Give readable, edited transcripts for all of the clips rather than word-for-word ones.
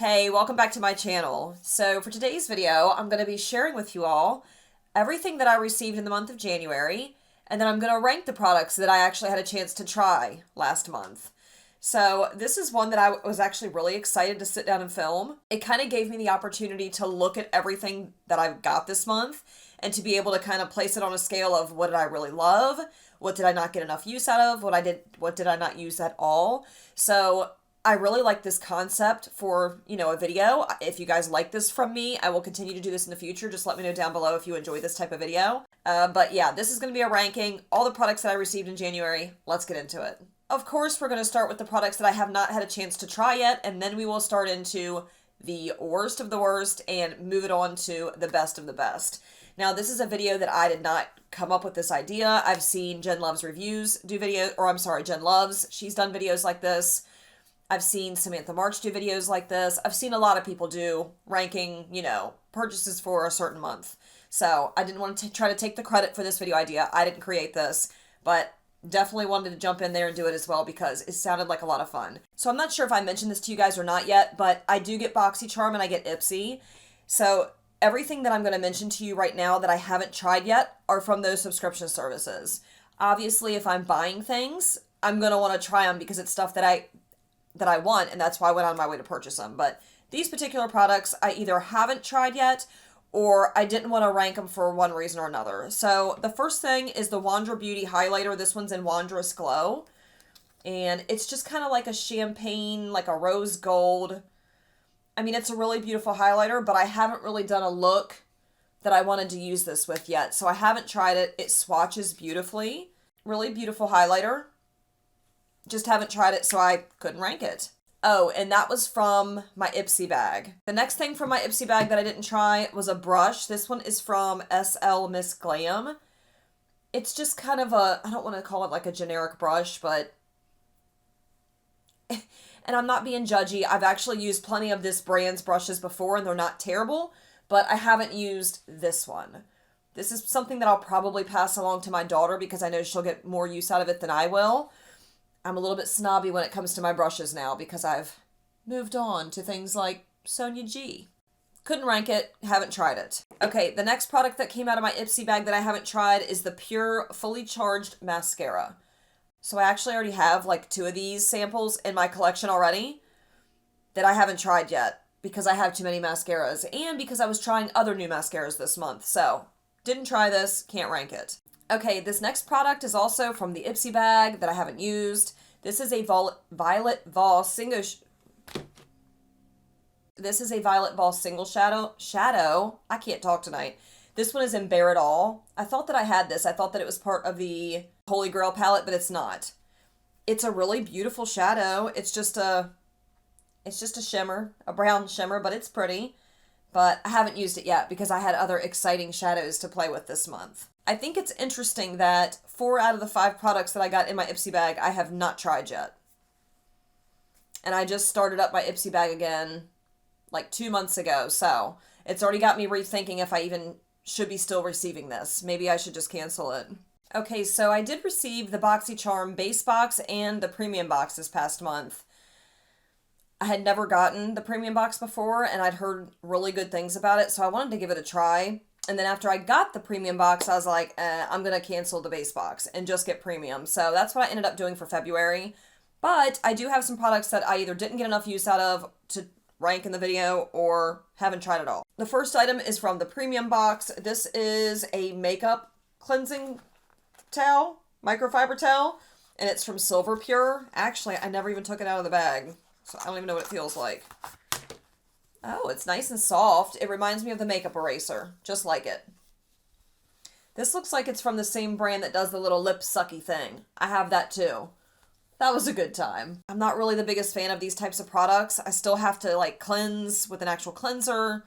Hey, welcome back to my channel. So for today's video, I'm going to be sharing with you all everything that I received in the month of January, and then I'm going to rank the products that I actually had a chance to try last month. So this is one that I was actually really excited to sit down and film. It kind of gave me the opportunity to look at everything that I've got this month and to be able to kind of place it on a scale of what did I really love, what did I not get enough use out of, what did I not use at all. So I really like this concept for, a video. If you guys like this from me, I will continue to do this in the future. Just let me know down below if you enjoy this type of video. But yeah, this is going to be a ranking, all the products that I received in January. Let's get into it. Of course, we're going to start with the products that I have not had a chance to try yet, and then we will start into the worst of the worst and move it on to the best of the best. Now, this is a video that I did not come up with this idea. I've seen Jen Loves Reviews do videos, or I'm sorry, Jen Loves. She's done videos like this. I've seen Samantha March do videos like this. I've seen a lot of people do ranking, purchases for a certain month. So I didn't want to try to take the credit for this video idea. I didn't create this, but definitely wanted to jump in there and do it as well because it sounded like a lot of fun. So I'm not sure if I mentioned this to you guys or not yet, but I do get BoxyCharm and I get Ipsy. So everything that I'm going to mention to you right now that I haven't tried yet are from those subscription services. Obviously, if I'm buying things, I'm going to want to try them because it's stuff that I want, and that's why I went on my way to purchase them. But these particular products I either haven't tried yet or I didn't want to rank them for one reason or another. So the first thing is the Wondra Beauty Highlighter. This one's in Wondrous Glow. And it's just kind of like a champagne, like a rose gold. I mean, it's a really beautiful highlighter, but I haven't really done a look that I wanted to use this with yet. So I haven't tried it. It swatches beautifully. Really beautiful highlighter. Just haven't tried it, so I couldn't rank it. Oh, and that was from my Ipsy bag. The next thing from my Ipsy bag that I didn't try was a brush. This one is from SL Miss Glam. It's just kind of I don't want to call it like a generic brush, but... And I'm not being judgy. I've actually used plenty of this brand's brushes before, and they're not terrible, but I haven't used this one. This is something that I'll probably pass along to my daughter because I know she'll get more use out of it than I will. I'm a little bit snobby when it comes to my brushes now because I've moved on to things like Sonia G. Couldn't rank it, haven't tried it. Okay, the next product that came out of my Ipsy bag that I haven't tried is the Pure Fully Charged Mascara. So I actually already have like 2 of these samples in my collection already that I haven't tried yet because I have too many mascaras and because I was trying other new mascaras this month. So, didn't try this, can't rank it. Okay, this next product is also from the Ipsy bag that I haven't used. This is a Violet Vol Single Shadow. I can't talk tonight. This one is in Bare It All. I thought that I had this. I thought that it was part of the Holy Grail palette, but it's not. It's a really beautiful shadow. It's just a shimmer, a brown shimmer, but it's pretty. But I haven't used it yet because I had other exciting shadows to play with this month. I think it's interesting that 4 out of the 5 products that I got in my Ipsy bag I have not tried yet. And I just started up my Ipsy bag again like 2 months ago, so it's already got me rethinking if I even should be still receiving this. Maybe I should just cancel it. Okay, so I did receive the BoxyCharm base box and the premium box this past month. I had never gotten the premium box before, and I'd heard really good things about it, so I wanted to give it a try. And then after I got the premium box, I was like, I'm going to cancel the base box and just get premium. So that's what I ended up doing for February. But I do have some products that I either didn't get enough use out of to rank in the video or haven't tried at all. The first item is from the premium box. This is a makeup cleansing towel, microfiber towel, and it's from Silver Pure. Actually, I never even took it out of the bag, so I don't even know what it feels like. Oh, it's nice and soft. It reminds me of the makeup eraser, just like it. This looks like it's from the same brand that does the little lip sucky thing. I have that too. That was a good time. I'm not really the biggest fan of these types of products. I still have to like cleanse with an actual cleanser.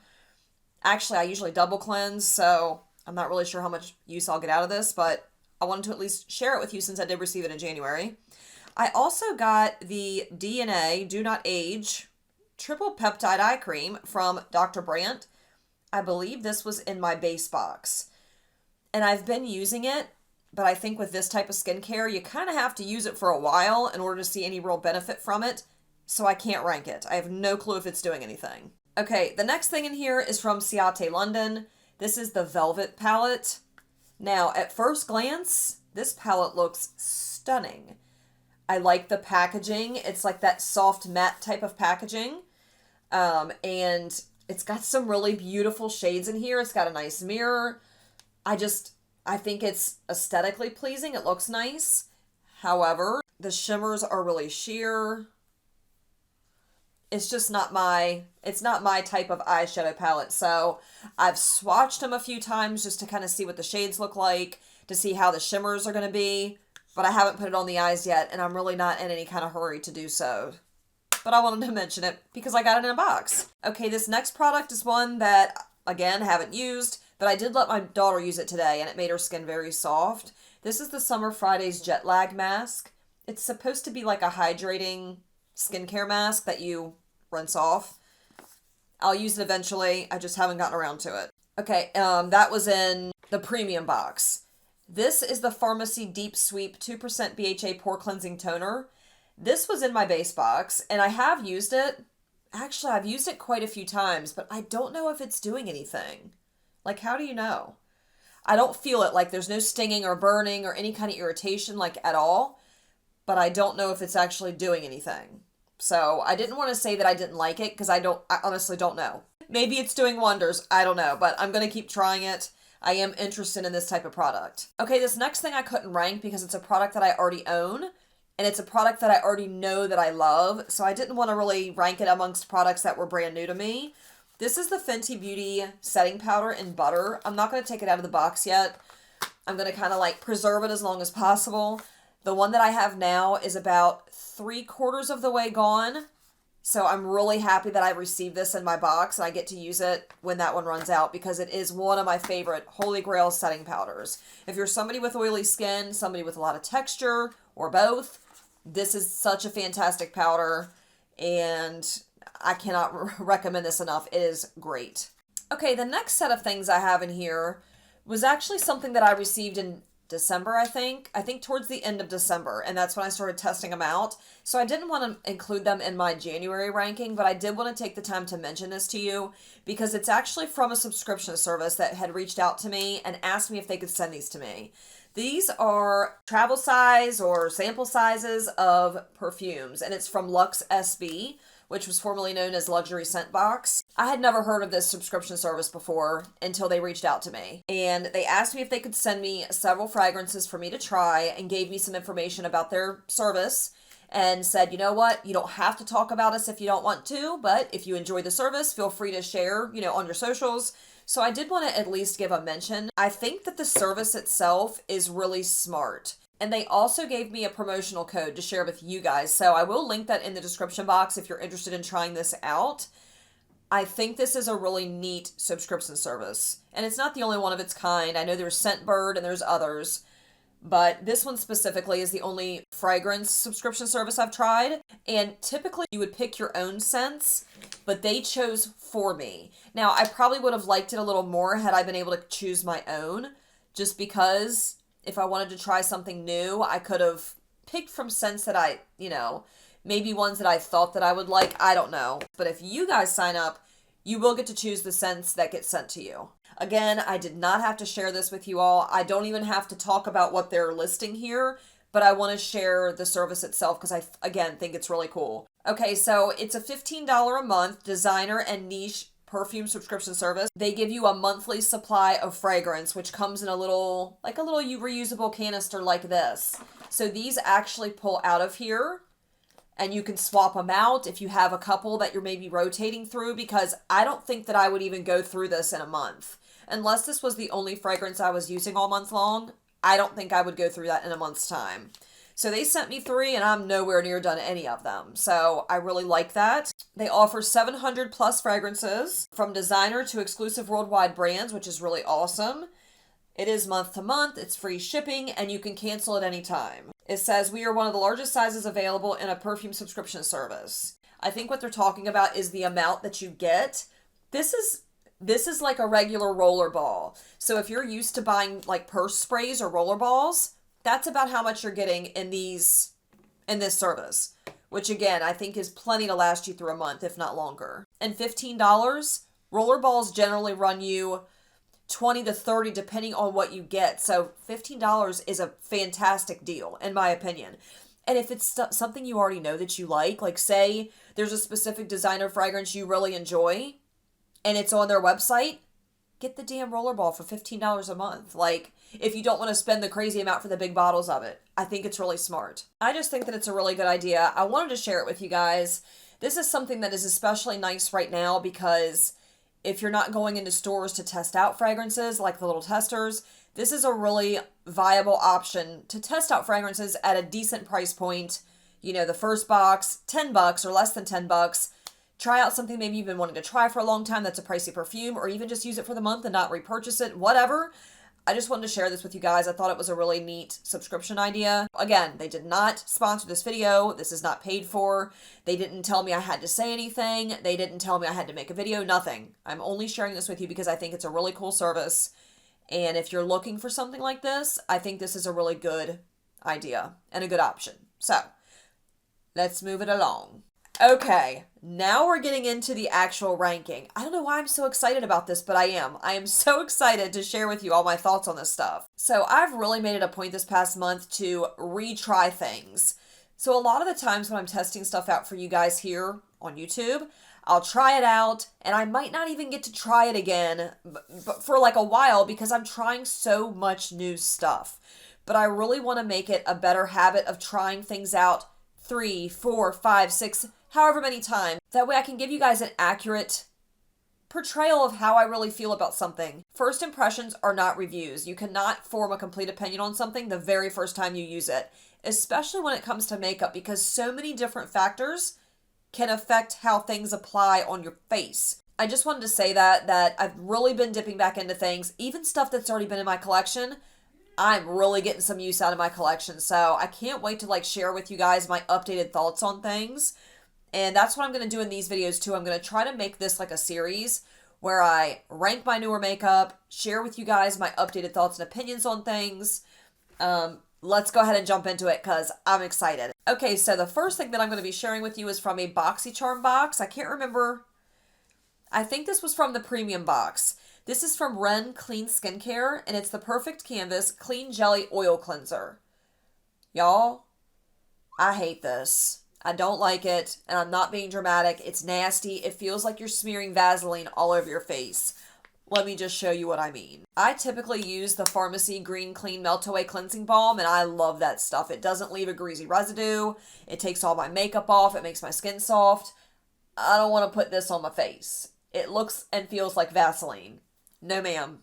Actually, I usually double cleanse, so I'm not really sure how much use I'll get out of this, but I wanted to at least share it with you since I did receive it in January. I also got the DNA Do Not Age Triple Peptide Eye Cream from Dr. Brandt. I believe this was in my base box. And I've been using it, but I think with this type of skincare, you kind of have to use it for a while in order to see any real benefit from it. so I can't rank it. I have no clue if it's doing anything. Okay, the next thing in here is from Ciate London. This is the Velvet palette. Now, at first glance, this palette looks stunning. I like the packaging. It's like that soft matte type of packaging. And it's got some really beautiful shades in here. It's got a nice mirror. I think it's aesthetically pleasing. It looks nice. However, the shimmers are really sheer. It's just not my type of eyeshadow palette. So I've swatched them a few times just to kind of see what the shades look like, to see how the shimmers are going to be. But I haven't put it on the eyes yet, and I'm really not in any kind of hurry to do so. But I wanted to mention it because I got it in a box. Okay, this next product is one that, again, haven't used, but I did let my daughter use it today, and it made her skin very soft. This is the Summer Fridays Jet Lag Mask. It's supposed to be like a hydrating skincare mask that you rinse off. I'll use it eventually. I just haven't gotten around to it. Okay, that was in the premium box. This is the Pharmacy Deep Sweep 2% BHA Pore Cleansing Toner. This was in my base box, and I have used it. Actually, I've used it quite a few times, but I don't know if it's doing anything. Like, how do you know? I don't feel it. Like, there's no stinging or burning or any kind of irritation, like, at all. But I don't know if it's actually doing anything. So, I didn't want to say that I didn't like it, because I honestly don't know. Maybe it's doing wonders. I don't know, but I'm going to keep trying it. I am interested in this type of product. Okay, this next thing I couldn't rank because it's a product that I already own, and it's a product that I already know that I love, so I didn't want to really rank it amongst products that were brand new to me. This is the Fenty Beauty Setting Powder in Butter. I'm not going to take it out of the box yet. I'm going to kind of like preserve it as long as possible. The one that I have now is about 3/4 of the way gone. So I'm really happy that I received this in my box and I get to use it when that one runs out because it is one of my favorite Holy Grail setting powders. If you're somebody with oily skin, somebody with a lot of texture, or both, this is such a fantastic powder and I cannot recommend this enough. It is great. Okay, the next set of things I have in here was actually something that I received in December, I think towards the end of December, and that's when I started testing them out. So I didn't want to include them in my January ranking, but I did want to take the time to mention this to you because it's actually from a subscription service that had reached out to me and asked me if they could send these to me. These are travel size or sample sizes of perfumes, and it's from LUXSB, which was formerly known as Luxury Scent Box. I had never heard of this subscription service before until they reached out to me. And they asked me if they could send me several fragrances for me to try and gave me some information about their service and said, you know what, you don't have to talk about us if you don't want to, but if you enjoy the service, feel free to share, on your socials. So I did want to at least give a mention. I think that the service itself is really smart. And they also gave me a promotional code to share with you guys. So I will link that in the description box if you're interested in trying this out. I think this is a really neat subscription service. And it's not the only one of its kind. I know there's Scentbird and there's others. But this one specifically is the only fragrance subscription service I've tried. And typically you would pick your own scents, but they chose for me. Now, I probably would have liked it a little more had I been able to choose my own, just because if I wanted to try something new, I could have picked from scents that I, maybe ones that I thought that I would like. I don't know. But if you guys sign up, you will get to choose the scents that get sent to you. Again, I did not have to share this with you all. I don't even have to talk about what they're listing here, but I want to share the service itself because I, again, think it's really cool. Okay, so it's a $15 a month designer and niche perfume subscription service. They give you a monthly supply of fragrance, which comes in a little reusable canister like this. So these actually pull out of here and you can swap them out if you have a couple that you're maybe rotating through, because I don't think that I would even go through this in a month. Unless this was the only fragrance I was using all month long, I don't think I would go through that in a month's time. So they sent me 3 and I'm nowhere near done any of them. So I really like that. They offer 700 plus fragrances from designer to exclusive worldwide brands, which is really awesome. It is month to month, it's free shipping, and you can cancel at any time. It says we are one of the largest sizes available in a perfume subscription service. I think what they're talking about is the amount that you get. This is like a regular roller ball. So if you're used to buying like purse sprays or roller balls, that's about how much you're getting in this service, which again, I think is plenty to last you through a month, if not longer. And $15, rollerballs generally run you 20 to 30 depending on what you get. So $15 is a fantastic deal, in my opinion. And if it's something you already know that you like say there's a specific designer fragrance you really enjoy and it's on their website, get the damn rollerball for $15 a month. Like, if you don't want to spend the crazy amount for the big bottles of it, I think it's really smart. I just think that it's a really good idea. I wanted to share it with you guys. This is something that is especially nice right now because if you're not going into stores to test out fragrances like the little testers, this is a really viable option to test out fragrances at a decent price point. You know, the first box, $10 or less than $10. Try out something maybe you've been wanting to try for a long time that's a pricey perfume, or even just use it for the month and not repurchase it, whatever. I just wanted to share this with you guys. I thought it was a really neat subscription idea. Again, they did not sponsor this video. This is not paid for. They didn't tell me I had to say anything. They didn't tell me I had to make a video. Nothing. I'm only sharing this with you because I think it's a really cool service. And if you're looking for something like this, I think this is a really good idea and a good option. So, let's move it along. Okay, now we're getting into the actual ranking. I don't know why I'm so excited about this, but I am. I am so excited to share with you all my thoughts on this stuff. So I've really made it a point this past month to retry things. So a lot of the times when I'm testing stuff out for you guys here on YouTube, I'll try it out and I might not even get to try it again but for like a while because I'm trying so much new stuff. But I really want to make it a better habit of trying things out 3, 4, 5, 6, however many times. That way I can give you guys an accurate portrayal of how I really feel about something. First impressions are not reviews. You cannot form a complete opinion on something the very first time you use it, especially when it comes to makeup, because so many different factors can affect how things apply on your face. I just wanted to say that I've really been dipping back into things, even stuff that's already been in my collection. I'm really getting some use out of my collection, so I can't wait to share with you guys my updated thoughts on things. And that's what I'm going to do in these videos too. I'm going to try to make this like a series where I rank my newer makeup, share with you guys my updated thoughts and opinions on things. Let's go ahead and jump into it because I'm excited. Okay, so the first thing that I'm going to be sharing with you is from a BoxyCharm box. I can't remember. I think this was from the premium box. This is from Ren Clean Skincare, and it's the Perfect Canvas Clean Jelly Oil Cleanser. Y'all, I hate this. I don't like it, and I'm not being dramatic. It's nasty. It feels like you're smearing Vaseline all over your face. Let me just show you what I mean. I typically use the Pharmacy Green Clean Melt Away Cleansing Balm, and I love that stuff. It doesn't leave a greasy residue. It takes all my makeup off. It makes my skin soft. I don't want to put this on my face. It looks and feels like Vaseline. No, ma'am.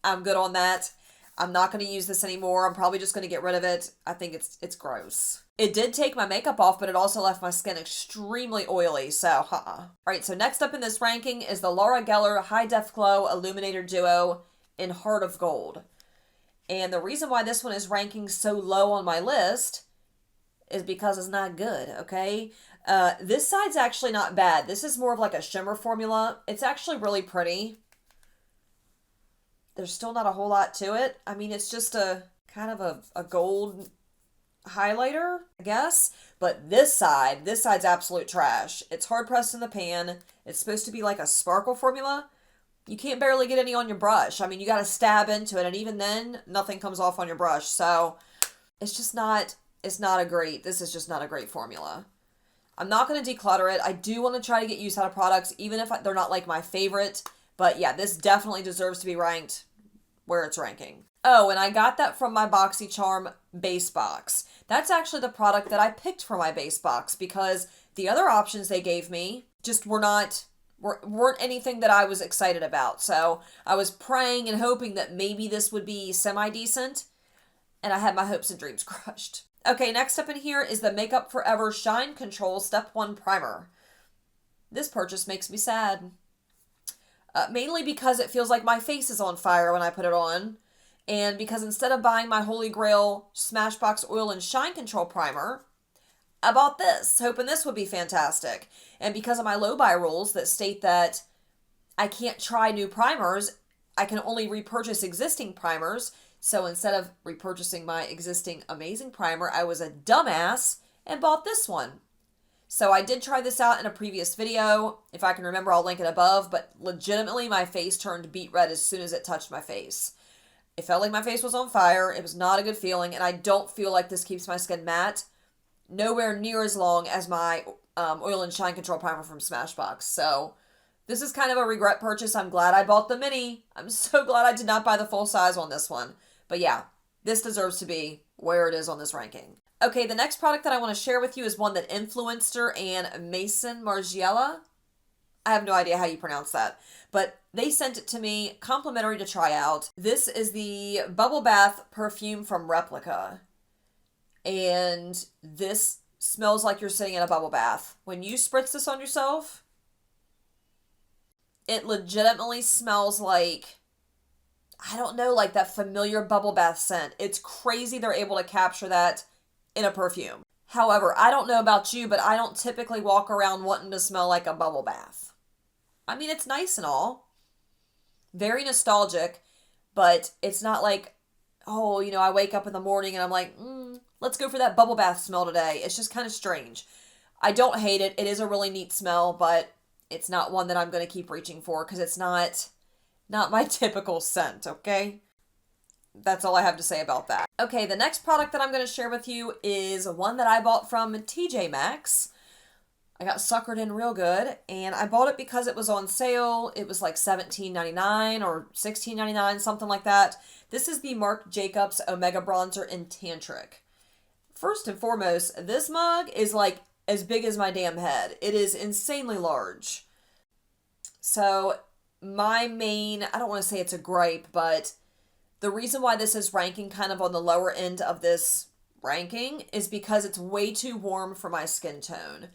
I'm good on that. I'm not going to use this anymore. I'm probably just going to get rid of it. I think it's gross. It did take my makeup off, but it also left my skin extremely oily, so Alright, so next up in this ranking is the Laura Geller High Def Glow Illuminator Duo in Heart of Gold. And the reason why this one is ranking so low on my list is because it's not good, okay? This side's actually not bad. This is more of like a shimmer formula. It's actually really pretty. There's still not a whole lot to it. I mean, it's just a kind of a gold highlighter, I guess. But this side's absolute trash. It's hard pressed in the pan. It's supposed to be like a sparkle formula. You can't barely get any on your brush. I mean, you got to stab into it, and even then, nothing comes off on your brush. So, this is just not a great formula. I'm not going to declutter it. I do want to try to get use out of products, even if they're not like my favorite. But yeah, this definitely deserves to be ranked where it's ranking. Oh, and I got that from my BoxyCharm base box. That's actually the product that I picked for my base box because the other options they gave me just weren't anything that I was excited about. So I was praying and hoping that maybe this would be semi-decent, and I had my hopes and dreams crushed. Okay, next up in here is the Makeup Forever Shine Control Step 1 Primer. This purchase makes me sad. Mainly because it feels like my face is on fire when I put it on. And because instead of buying my Holy Grail Smashbox Oil and Shine Control Primer, I bought this, hoping this would be fantastic. And because of my low-buy rules that state that I can't try new primers, I can only repurchase existing primers. So instead of repurchasing my existing amazing primer, I was a dumbass and bought this one. So I did try this out in a previous video. If I can remember, I'll link it above, but legitimately my face turned beet red as soon as it touched my face. It felt like my face was on fire. It was not a good feeling, and I don't feel like this keeps my skin matte. Nowhere near as long as my Oil and Shine Control Primer from Smashbox. So this is kind of a regret purchase. I'm glad I bought the mini. I'm so glad I did not buy the full size on this one. But yeah, this deserves to be where it is on this ranking. Okay, the next product that I want to share with you is one that Influencer and Mason Margiela, I have no idea how you pronounce that, but they sent it to me complimentary to try out. This is the Bubble Bath perfume from Replica. And this smells like you're sitting in a bubble bath. When you spritz this on yourself, it legitimately smells like, I don't know, like that familiar bubble bath scent. It's crazy they're able to capture that in a perfume. However, I don't know about you, but I don't typically walk around wanting to smell like a bubble bath. I mean, it's nice and all. Very nostalgic, but it's not like, oh, you know, I wake up in the morning and I'm like, let's go for that bubble bath smell today. It's just kind of strange. I don't hate it. It is a really neat smell, but it's not one that I'm going to keep reaching for because it's not my typical scent, okay? That's all I have to say about that. Okay, the next product that I'm going to share with you is one that I bought from TJ Maxx. I got suckered in real good, and I bought it because it was on sale. It was like $17.99 or $16.99, something like that. This is the Marc Jacobs Omega Bronzer in Tantric. First and foremost, this mug is like as big as my damn head. It is insanely large. So my main, I don't want to say it's a gripe, but the reason why this is ranking kind of on the lower end of this ranking is because it's way too warm for my skin tone.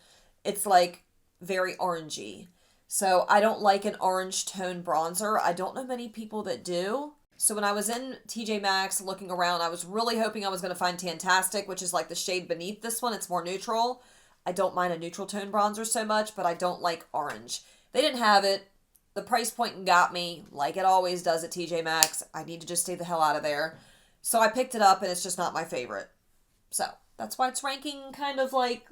It's like very orangey. So I don't like an orange tone bronzer. I don't know many people that do. So when I was in TJ Maxx looking around, I was really hoping I was going to find Tantastic, which is like the shade beneath this one. It's more neutral. I don't mind a neutral tone bronzer so much, but I don't like orange. They didn't have it. The price point got me, like it always does at TJ Maxx. I need to just stay the hell out of there. So I picked it up, and it's just not my favorite. So that's why it's ranking kind of like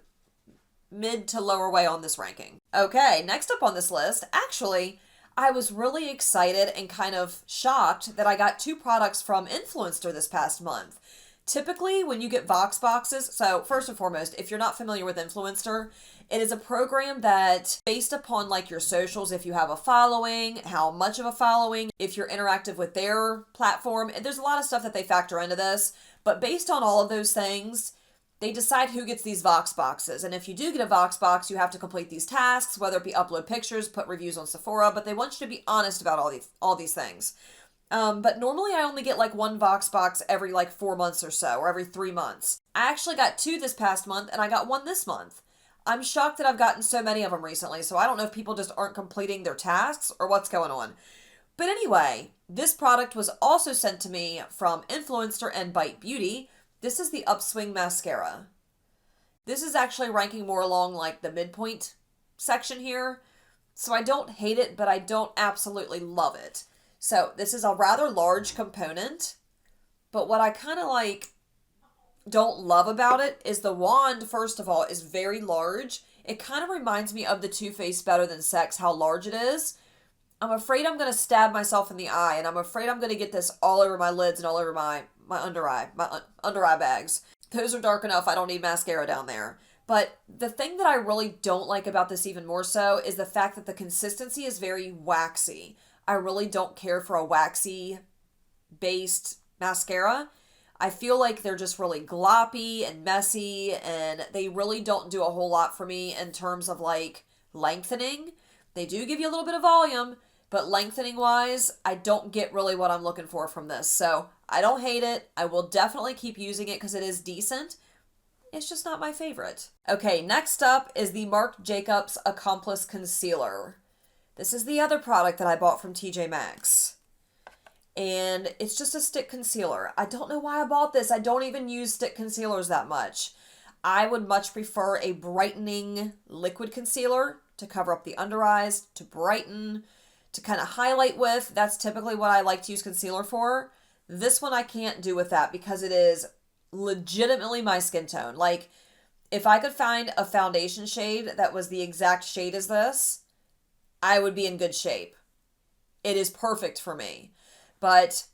mid to lower way on this ranking. Okay, next up on this list, actually, I was really excited and kind of shocked that I got 2 products from Influencer this past month. Typically, when you get Vox boxes, so first and foremost, if you're not familiar with Influencer, it is a program that, based upon like your socials, if you have a following, how much of a following, if you're interactive with their platform, there's a lot of stuff that they factor into this, but based on all of those things, they decide who gets these Vox boxes. And if you do get a Vox box, you have to complete these tasks, whether it be upload pictures, put reviews on Sephora, but they want you to be honest about all these things. But normally I only get like 1 Vox box every like 4 months or so, or every 3 months. I actually got 2 this past month, and I got 1 this month. I'm shocked that I've gotten so many of them recently, so I don't know if people just aren't completing their tasks or what's going on. But anyway, this product was also sent to me from Influencer and Bite Beauty. This is the Upswing Mascara. This is actually ranking more along like the midpoint section here. So I don't hate it, but I don't absolutely love it. So this is a rather large component, but what I kind of like don't love about it is the wand, first of all, is very large. It kind of reminds me of the Too Faced Better Than Sex, how large it is. I'm afraid I'm going to stab myself in the eye, and I'm afraid I'm going to get this all over my lids and all over my under eye bags. Those are dark enough. I don't need mascara down there. But the thing that I really don't like about this even more so is the fact that the consistency is very waxy. I really don't care for a waxy based mascara. I feel like they're just really gloppy and messy, and they really don't do a whole lot for me in terms of like lengthening. They do give you a little bit of volume, but lengthening wise, I don't get really what I'm looking for from this. So I don't hate it. I will definitely keep using it because it is decent. It's just not my favorite. Okay, next up is the Marc Jacobs Accomplice Concealer. This is the other product that I bought from TJ Maxx. And it's just a stick concealer. I don't know why I bought this. I don't even use stick concealers that much. I would much prefer a brightening liquid concealer to cover up the under eyes, to brighten, to kind of highlight with. That's typically what I like to use concealer for. This one I can't do with that because it is legitimately my skin tone. Like, If I could find a foundation shade that was the exact shade as this, I would be in good shape. It is perfect for me. But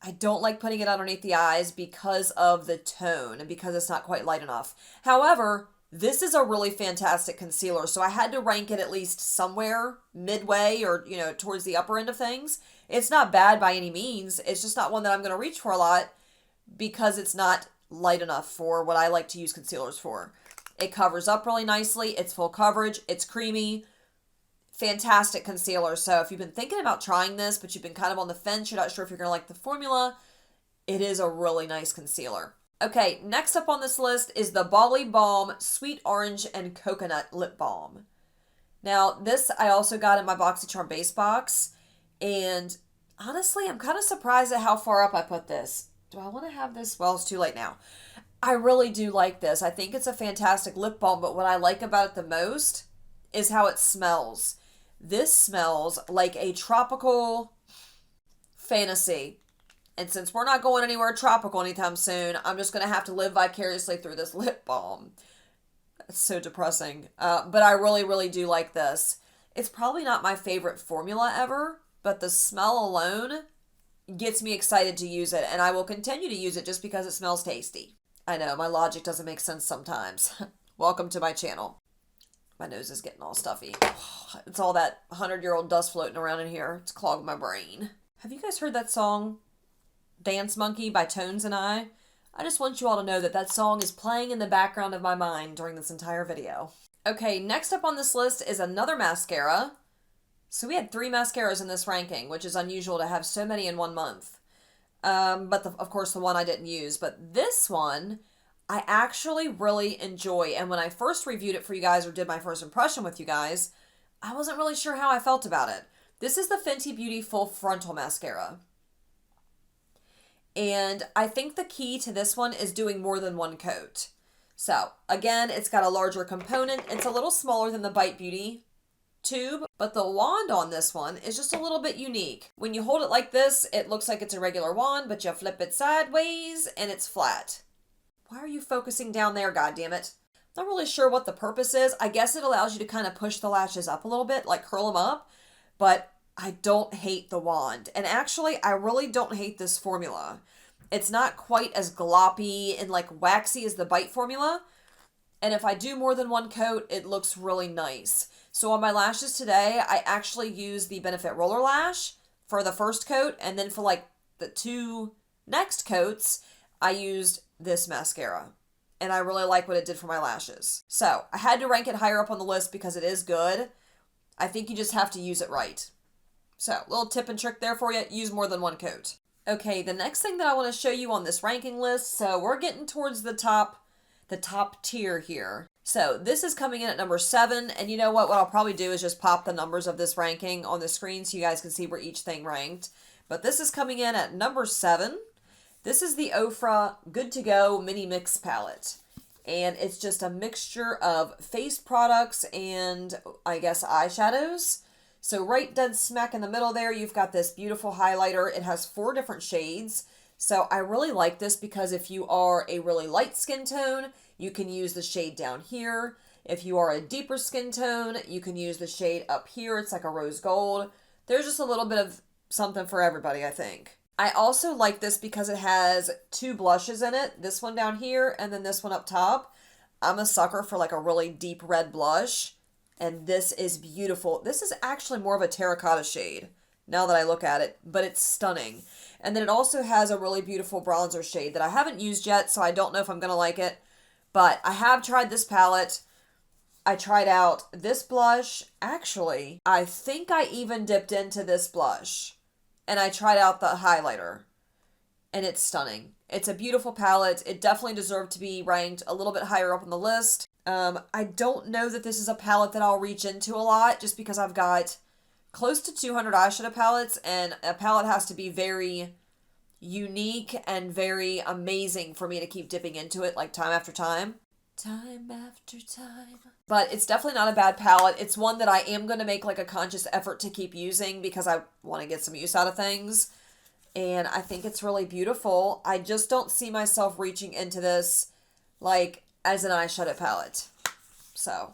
I don't like putting it underneath the eyes because of the tone and because it's not quite light enough. However, this is a really fantastic concealer, so I had to rank it at least somewhere midway or, towards the upper end of things. It's not bad by any means. It's just not one that I'm going to reach for a lot because it's not light enough for what I like to use concealers for. It covers up really nicely. It's full coverage. It's creamy. Fantastic concealer. So if you've been thinking about trying this, but you've been kind of on the fence, you're not sure if you're going to like the formula, it is a really nice concealer. Okay, next up on this list is the Bali Balm Sweet Orange and Coconut Lip Balm. Now, this I also got in my BoxyCharm base box, and honestly, I'm kind of surprised at how far up I put this. Do I want to have this? Well, it's too late now. I really do like this. I think it's a fantastic lip balm, but what I like about it the most is how it smells. This smells like a tropical fantasy. And since we're not going anywhere tropical anytime soon, I'm just going to have to live vicariously through this lip balm. It's so depressing. But I really, really do like this. It's probably not my favorite formula ever, but the smell alone gets me excited to use it. And I will continue to use it just because it smells tasty. I know, my logic doesn't make sense sometimes. Welcome to my channel. My nose is getting all stuffy. It's all that 100-year-old dust floating around in here. It's clogged my brain. Have you guys heard that song, Dance Monkey by Tones and I just want you all to know that that song is playing in the background of my mind during this entire video. Okay, next up on this list is another mascara. So we had 3 mascaras in this ranking, which is unusual to have so many in one month. But of course the one I didn't use. But this one I actually really enjoy. And when I first reviewed it for you guys or did my first impression with you guys, I wasn't really sure how I felt about it. This is the Fenty Beauty Full Frontal Mascara. And I think the key to this one is doing more than one coat. So, again, it's got a larger component. It's a little smaller than the Bite Beauty tube, but the wand on this one is just a little bit unique. When you hold it like this, it looks like it's a regular wand, but you flip it sideways and it's flat. Why are you focusing down there, goddammit? Not really sure what the purpose is. I guess it allows you to kind of push the lashes up a little bit, like curl them up, but I don't hate the wand. And actually, I really don't hate this formula. It's not quite as gloppy and like waxy as the Bite formula. And if I do more than one coat, it looks really nice. So on my lashes today, I actually used the Benefit Roller Lash for the first coat. And then for like the 2 next coats, I used this mascara. And I really like what it did for my lashes. So I had to rank it higher up on the list because it is good. I think you just have to use it right. So, little tip and trick there for you. Use more than one coat. Okay, the next thing that I want to show you on this ranking list, so we're getting towards the top tier here. So, this is coming in at number 7, and you know what? What I'll probably do is just pop the numbers of this ranking on the screen so you guys can see where each thing ranked. But this is coming in at number 7. This is the Ofra Good To Go Mini Mix Palette. And it's just a mixture of face products and, I guess, eyeshadows. So right dead smack in the middle there, you've got this beautiful highlighter. It has 4 different shades. So I really like this because if you are a really light skin tone, you can use the shade down here. If you are a deeper skin tone, you can use the shade up here. It's like a rose gold. There's just a little bit of something for everybody, I think. I also like this because it has 2 blushes in it. This one down here and then this one up top. I'm a sucker for like a really deep red blush. And this is beautiful. This is actually more of a terracotta shade now that I look at it, but it's stunning. And then it also has a really beautiful bronzer shade that I haven't used yet, so I don't know if I'm going to like it. But I have tried this palette. I tried out this blush. Actually, I think I even dipped into this blush. And I tried out the highlighter. And it's stunning. It's a beautiful palette. It definitely deserved to be ranked a little bit higher up on the list. I don't know that this is a palette that I'll reach into a lot just because I've got close to 200 eyeshadow palettes and a palette has to be very unique and very amazing for me to keep dipping into it like time after time. Time after time. But it's definitely not a bad palette. It's one that I am going to make like a conscious effort to keep using because I want to get some use out of things. And I think it's really beautiful. I just don't see myself reaching into this like as an eyeshadow palette. So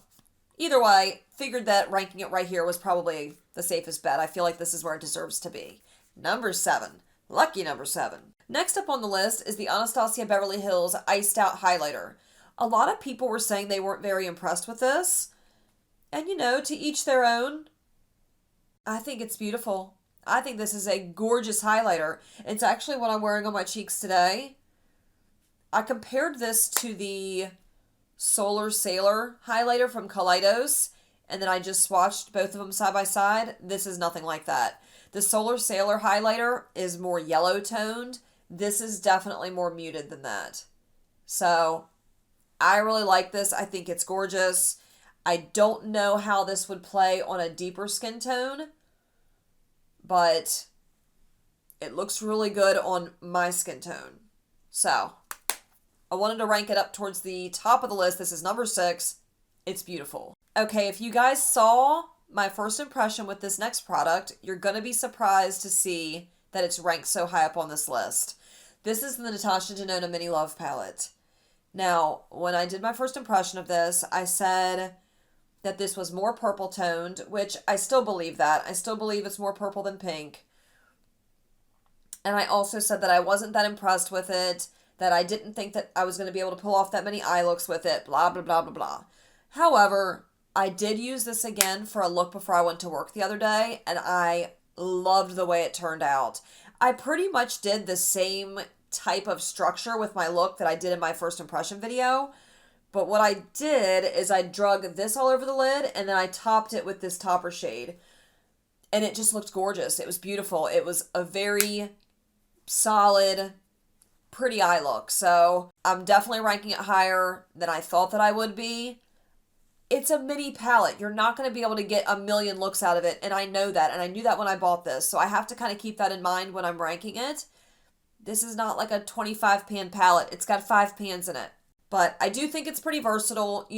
either way, figured that ranking it right here was probably the safest bet. I feel like this is where it deserves to be. Number 7. Lucky number 7. Next up on the list is the Anastasia Beverly Hills Iced Out Highlighter. A lot of people were saying they weren't very impressed with this. And you know, to each their own. I think it's beautiful. I think this is a gorgeous highlighter. It's actually what I'm wearing on my cheeks today. I compared this to the Solar Sailor highlighter from Kaleidos, and then I just swatched both of them side by side. This is nothing like that. The Solar Sailor highlighter is more yellow toned. This is definitely more muted than that. So I really like this. I think it's gorgeous. I don't know how this would play on a deeper skin tone, but it looks really good on my skin tone. So I wanted to rank it up towards the top of the list. This is number 6. It's beautiful. Okay, if you guys saw my first impression with this next product, you're going to be surprised to see that it's ranked so high up on this list. This is the Natasha Denona Mini Love Palette. Now, when I did my first impression of this, I said that this was more purple toned, which I still believe that. I still believe it's more purple than pink. And I also said that I wasn't that impressed with it, that I didn't think that I was going to be able to pull off that many eye looks with it, blah, blah, blah, blah, blah. However, I did use this again for a look before I went to work the other day, and I loved the way it turned out. I pretty much did the same type of structure with my look that I did in my first impression video, but what I did is I drug this all over the lid, and then I topped it with this topper shade, and it just looked gorgeous. It was beautiful. It was a very solid, pretty eye look. So I'm definitely ranking it higher than I thought that I would be. It's a mini palette. You're not going to be able to get a million looks out of it, and I know that, and I knew that when I bought this, so I have to kind of keep that in mind when I'm ranking it. This is not like a 25 pan palette. It's got 5 pans in it. But I do think it's pretty versatile.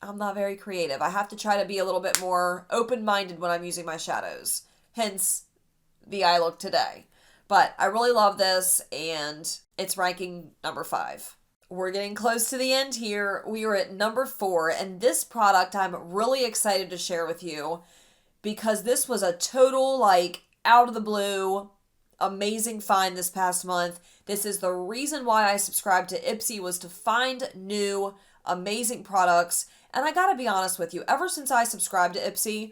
I'm not very creative. I have to try to be a little bit more open-minded when I'm using my shadows. Hence, the eye look today. But I really love this, and it's ranking number 5. We're getting close to the end here. We are at number 4, and this product I'm really excited to share with you because this was a total, out of the blue, amazing find this past month. This is the reason why I subscribed to Ipsy, was to find new, amazing products. And I gotta be honest with you, ever since I subscribed to Ipsy,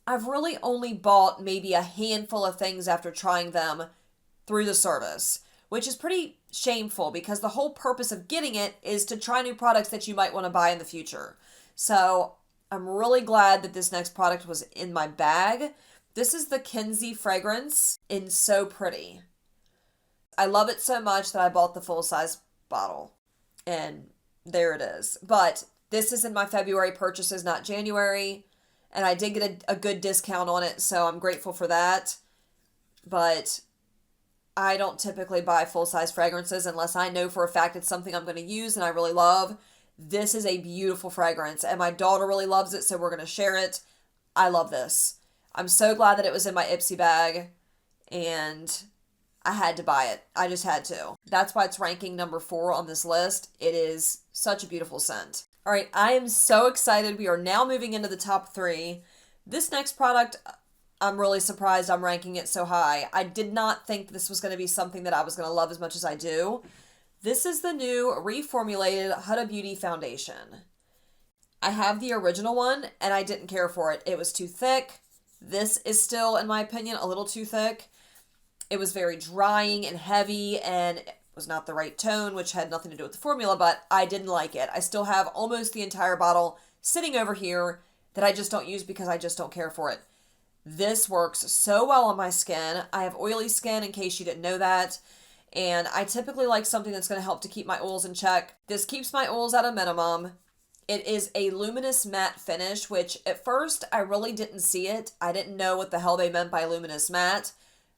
I've really only bought maybe a handful of things after trying them through the service, which is pretty shameful because the whole purpose of getting it is to try new products that you might want to buy in the future. So I'm really glad that this next product was in my bag. This is the Kenzie fragrance in So Pretty. I love it so much that I bought the full-size bottle. And there it is. But this is in my February purchases, not January. And I did get a good discount on it, so I'm grateful for that. But I don't typically buy full-size fragrances unless I know for a fact it's something I'm going to use and I really love. This is a beautiful fragrance, and my daughter really loves it, so we're going to share it. I love this. I'm so glad that it was in my Ipsy bag, and I had to buy it. I just had to. That's why it's ranking number 4 on this list. It is such a beautiful scent. All right, I am so excited. We are now moving into the top 3. This next product, I'm really surprised I'm ranking it so high. I did not think this was going to be something that I was going to love as much as I do. This is the new reformulated Huda Beauty foundation. I have the original one, and I didn't care for it. It was too thick. This is still, in my opinion, a little too thick. It was very drying and heavy, and it was not the right tone, which had nothing to do with the formula, but I didn't like it. I still have almost the entire bottle sitting over here that I just don't use because I just don't care for it. This works so well on my skin. I have oily skin, in case you didn't know that. And I typically like something that's going to help to keep my oils in check. This keeps my oils at a minimum. It is a luminous matte finish, which at first I really didn't see it. I didn't know what the hell they meant by luminous matte,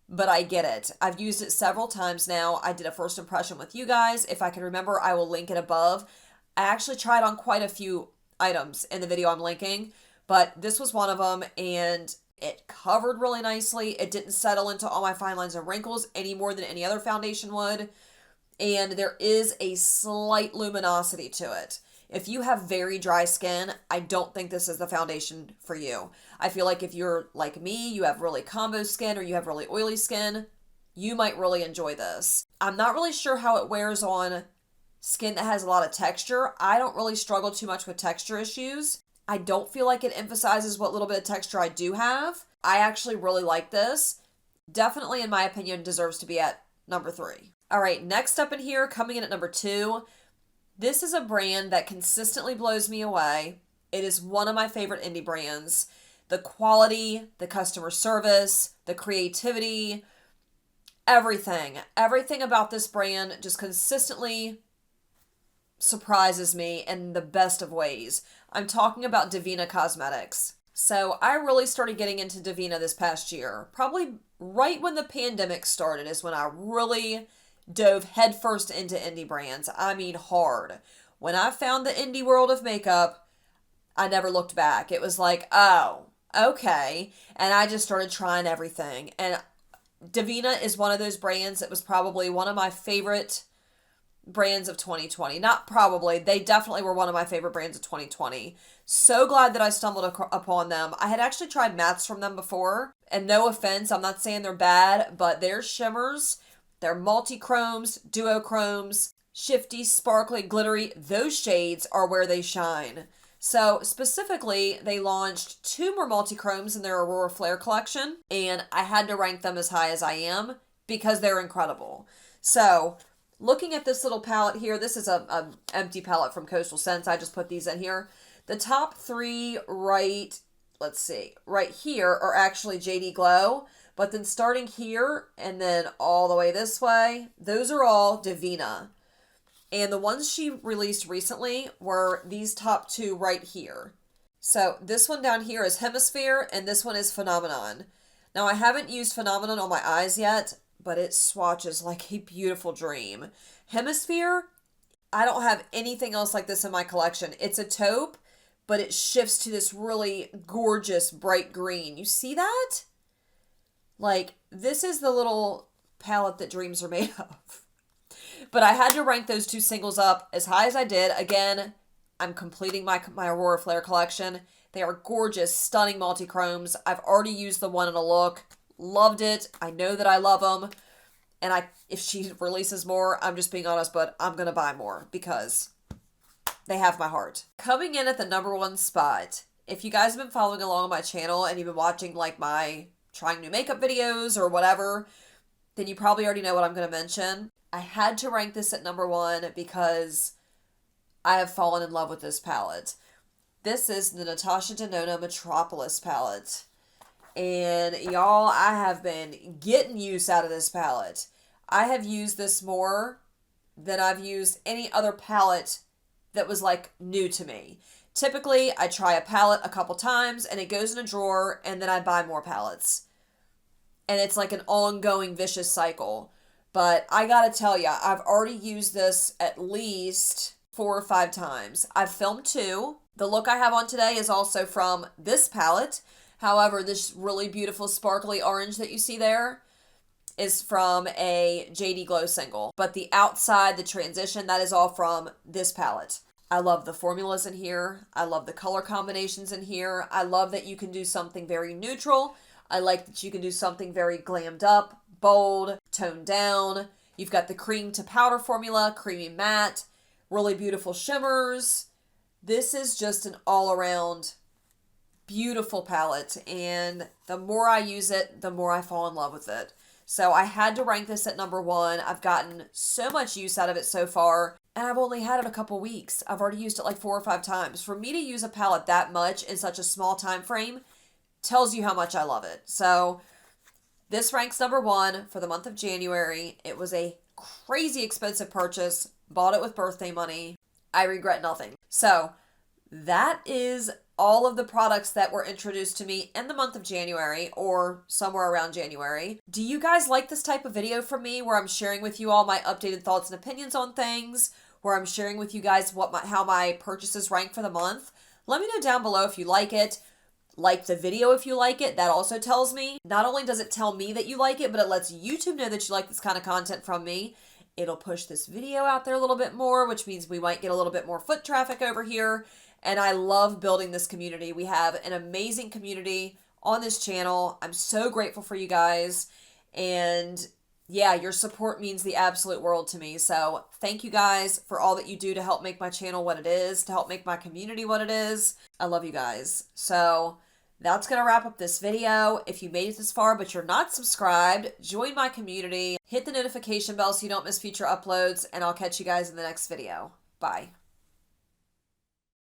but I get it. I've used it several times now. I did a first impression with you guys. If I can remember, I will link it above. I actually tried on quite a few items in the video I'm linking, but this was one of them, and it covered really nicely. It didn't settle into all my fine lines and wrinkles any more than any other foundation would. And there is a slight luminosity to it. If you have very dry skin, I don't think this is the foundation for you. I feel like if you're like me, you have really combo skin or you have really oily skin, you might really enjoy this. I'm not really sure how it wears on skin that has a lot of texture. I don't really struggle too much with texture issues. I don't feel like it emphasizes what little bit of texture I do have. I actually really like this. Definitely, in my opinion, deserves to be at number 3. All right, next up in here, coming in at number 2, this is a brand that consistently blows me away. It is one of my favorite indie brands. The quality, the customer service, the creativity, everything about this brand just consistently surprises me in the best of ways. I'm talking about Divina Cosmetics. So I really started getting into Divina this past year. Probably right when the pandemic started is when I really dove headfirst into indie brands. I mean hard. When I found the indie world of makeup, I never looked back. It was like, oh, okay. And I just started trying everything. And Divina is one of those brands that was probably one of my favorite brands of 2020. Not probably, they definitely were one of my favorite brands of 2020. So glad that I stumbled upon them. I had actually tried mattes from them before, and no offense, I'm not saying they're bad, but their shimmers, their multi-chromes, duochromes, shifty, sparkly, glittery, those shades are where they shine. So specifically, they launched 2 more multi-chromes in their Aurora Flare collection, and I had to rank them as high as I am because they're incredible. So looking at this little palette here, this is a empty palette from Coastal Scents. I just put these in here. The top 3 right here are actually JD Glow. But then starting here and then all the way this way, those are all Divina. And the ones she released recently were these top 2 right here. So this one down here is Hemisphere and this one is Phenomenon. Now I haven't used Phenomenon on my eyes yet, but it swatches like a beautiful dream. Hemisphere, I don't have anything else like this in my collection. It's a taupe, but it shifts to this really gorgeous bright green. You see that? Like, this is the little palette that dreams are made of. But I had to rank those 2 singles up as high as I did. Again, I'm completing my Aurora Flare collection. They are gorgeous, stunning multi-chromes. I've already used the one in a look. Loved it. I know that I love them. And if she releases more, I'm just being honest, but I'm going to buy more because they have my heart. Coming in at the number 1 spot, if you guys have been following along on my channel and you've been watching like my trying new makeup videos or whatever, then you probably already know what I'm going to mention. I had to rank this at number 1 because I have fallen in love with this palette. This is the Natasha Denona Metropolis palette. And y'all, I have been getting use out of this palette. I have used this more than I've used any other palette that was like new to me. Typically, I try a palette a couple times and it goes in a drawer and then I buy more palettes. And it's like an ongoing vicious cycle. But I gotta tell ya, I've already used this at least 4 or 5 times. I've filmed 2. The look I have on today is also from this palette. However, this really beautiful sparkly orange that you see there is from a JD Glow single. But the outside, the transition, that is all from this palette. I love the formulas in here. I love the color combinations in here. I love that you can do something very neutral. I like that you can do something very glammed up, bold, toned down. You've got the cream to powder formula, creamy matte, really beautiful shimmers. This is just an all-around beautiful palette, and the more I use it, the more I fall in love with it. So I had to rank this at number 1. I've gotten so much use out of it so far, and I've only had it a couple weeks. I've already used it like 4 or 5 times. For me to use a palette that much in such a small time frame tells you how much I love it. So this ranks number 1 for the month of January. It was a crazy expensive purchase. Bought it with birthday money. I regret nothing. So that is all of the products that were introduced to me in the month of January or somewhere around January. Do you guys like this type of video from me where I'm sharing with you all my updated thoughts and opinions on things, where I'm sharing with you guys how my purchases rank for the month? Let me know down below if you like it. Like the video if you like it. That also tells me, not only does it tell me that you like it, but it lets YouTube know that you like this kind of content from me. It'll push this video out there a little bit more, which means we might get a little bit more foot traffic over here. And I love building this community. We have an amazing community on this channel. I'm so grateful for you guys. And yeah, your support means the absolute world to me. So thank you guys for all that you do to help make my channel what it is, to help make my community what it is. I love you guys. So that's going to wrap up this video. If you made it this far but you're not subscribed, join my community. Hit the notification bell so you don't miss future uploads, and I'll catch you guys in the next video. Bye.